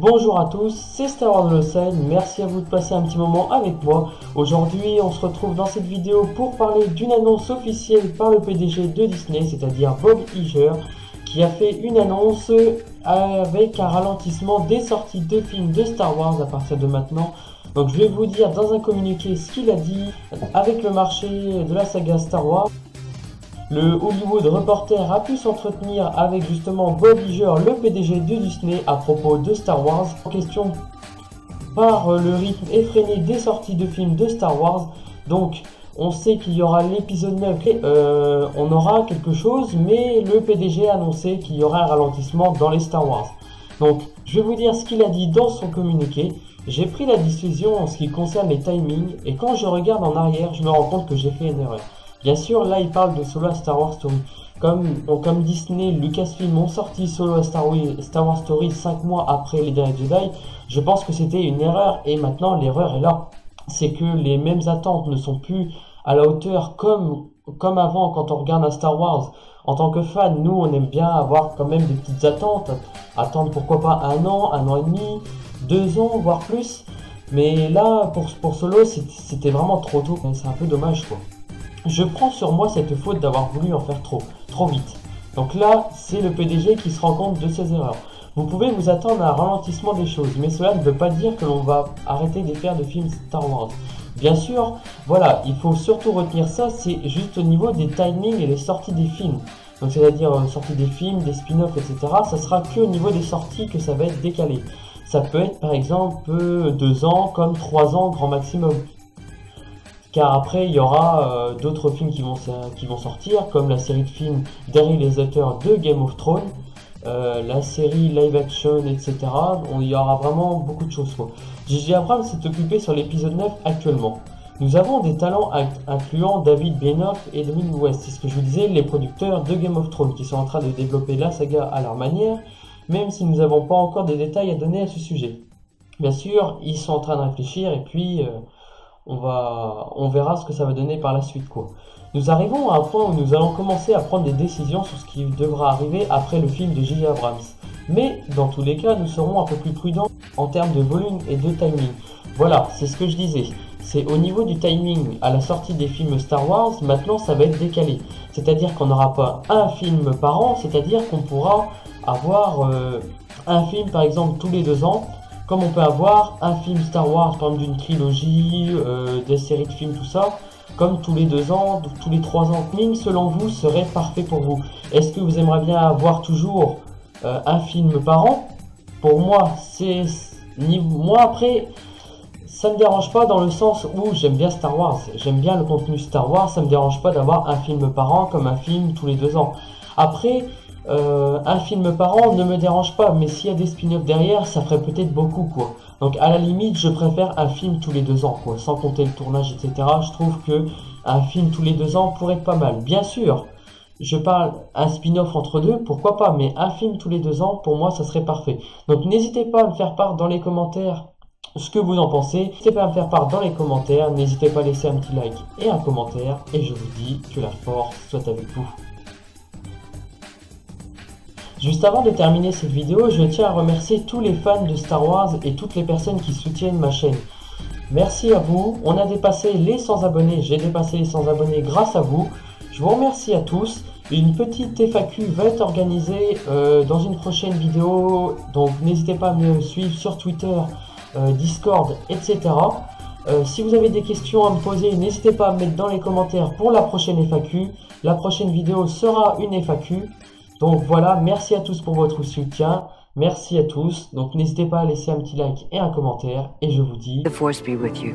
Bonjour à tous, c'est Star Wars Lawson, merci à vous de passer un petit moment avec moi. Aujourd'hui, on se retrouve dans cette vidéo pour parler d'une annonce officielle par le PDG de Disney, c'est-à-dire Bob Iger, qui a fait une annonce avec un ralentissement des sorties de films de Star Wars à partir de maintenant. Donc je vais vous dire dans un communiqué ce qu'il a dit avec le marché de la saga Star Wars. Le Hollywood Reporter a pu s'entretenir avec justement Bob Iger, le PDG de Disney, à propos de Star Wars. En question par le rythme effréné des sorties de films de Star Wars. Donc on sait qu'il y aura l'épisode 9 et on aura quelque chose, mais le PDG a annoncé qu'il y aura un ralentissement dans les Star Wars. Donc je vais vous dire ce qu'il a dit dans son communiqué. J'ai pris la décision en ce qui concerne les timings et quand je regarde en arrière, je me rends compte que j'ai fait une erreur. Bien sûr, là il parle de Solo Star Wars Story. Comme Disney, Lucasfilm ont sorti Solo Star Wars Story 5 mois après les derniers Jedi, je pense que c'était une erreur et maintenant l'erreur est là. C'est que les mêmes attentes ne sont plus à la hauteur comme avant quand on regarde un Star Wars. En tant que fan, nous on aime bien avoir quand même des petites attentes, attendre pourquoi pas un an et demi, 2 ans, voire plus. Mais là, pour Solo, c'était vraiment trop tôt, c'est un peu dommage quoi. Je prends sur moi cette faute d'avoir voulu en faire trop vite. Donc là, c'est le PDG qui se rend compte de ses erreurs. Vous pouvez vous attendre à un ralentissement des choses, mais cela ne veut pas dire que l'on va arrêter de faire de films Star Wars. Bien sûr, voilà, il faut surtout retenir ça, c'est juste au niveau des timings et les sorties des films. Donc c'est-à-dire sortie des films, des spin-offs, etc. Ça sera que au niveau des sorties que ça va être décalé. Ça peut être par exemple 2 ans comme 3 ans grand maximum. Car après il y aura d'autres films qui vont sortir, comme la série de films des réalisateurs de Game of Thrones, la série live action, etc. Il y aura vraiment beaucoup de choses. J.J. Abrams s'est occupé sur l'épisode 9 actuellement. Nous avons des talents incluant David Benioff et Dominic West, c'est ce que je vous disais, les producteurs de Game of Thrones, qui sont en train de développer la saga à leur manière, même si nous n'avons pas encore des détails à donner à ce sujet. Bien sûr, ils sont en train de réfléchir et puis on verra ce que ça va donner par la suite quoi. Nous arrivons à un point où nous allons commencer à prendre des décisions sur ce qui devra arriver après le film de J.J. Abrams. Mais dans tous les cas, nous serons un peu plus prudents en termes de volume et de timing. Voilà, c'est ce que je disais. C'est au niveau du timing à la sortie des films Star Wars, maintenant ça va être décalé. C'est-à-dire qu'on n'aura pas un film par an, c'est-à-dire qu'on pourra avoir un film par exemple tous les 2 ans. Comme on peut avoir un film Star Wars, par exemple d'une trilogie, des séries de films, tout ça, comme tous les 2 ans, tous les 3 ans. Timing, selon vous, serait parfait pour vous? Est-ce que vous aimeriez bien avoir toujours un film par an? Pour moi, moi après, ça me dérange pas dans le sens où j'aime bien Star Wars. J'aime bien le contenu Star Wars, ça me dérange pas d'avoir un film par an comme un film tous les 2 ans. Après, un film par an ne me dérange pas, mais s'il y a des spin-offs derrière, ça ferait peut-être beaucoup quoi. Donc à la limite, je préfère un film tous les 2 ans quoi, sans compter le tournage, etc. Je trouve que un film tous les 2 ans pourrait être pas mal. Bien sûr, je parle un spin-off entre deux, pourquoi pas, mais un film tous les 2 ans, pour moi, ça serait parfait. Donc n'hésitez pas à me faire part dans les commentaires ce que vous en pensez. N'hésitez pas à me faire part dans les commentaires, n'hésitez pas à laisser un petit like et un commentaire, et je vous dis que la force soit avec vous. Juste avant de terminer cette vidéo, je tiens à remercier tous les fans de Star Wars et toutes les personnes qui soutiennent ma chaîne. Merci à vous, on a dépassé les 100 abonnés, j'ai dépassé les 100 abonnés grâce à vous. Je vous remercie à tous. Une petite FAQ va être organisée dans une prochaine vidéo, donc n'hésitez pas à me suivre sur Twitter, Discord, etc. Si vous avez des questions à me poser, n'hésitez pas à me mettre dans les commentaires pour la prochaine FAQ. La prochaine vidéo sera une FAQ. Donc voilà, merci à tous pour votre soutien, merci à tous, donc n'hésitez pas à laisser un petit like et un commentaire, et je vous dis... The Force be with you.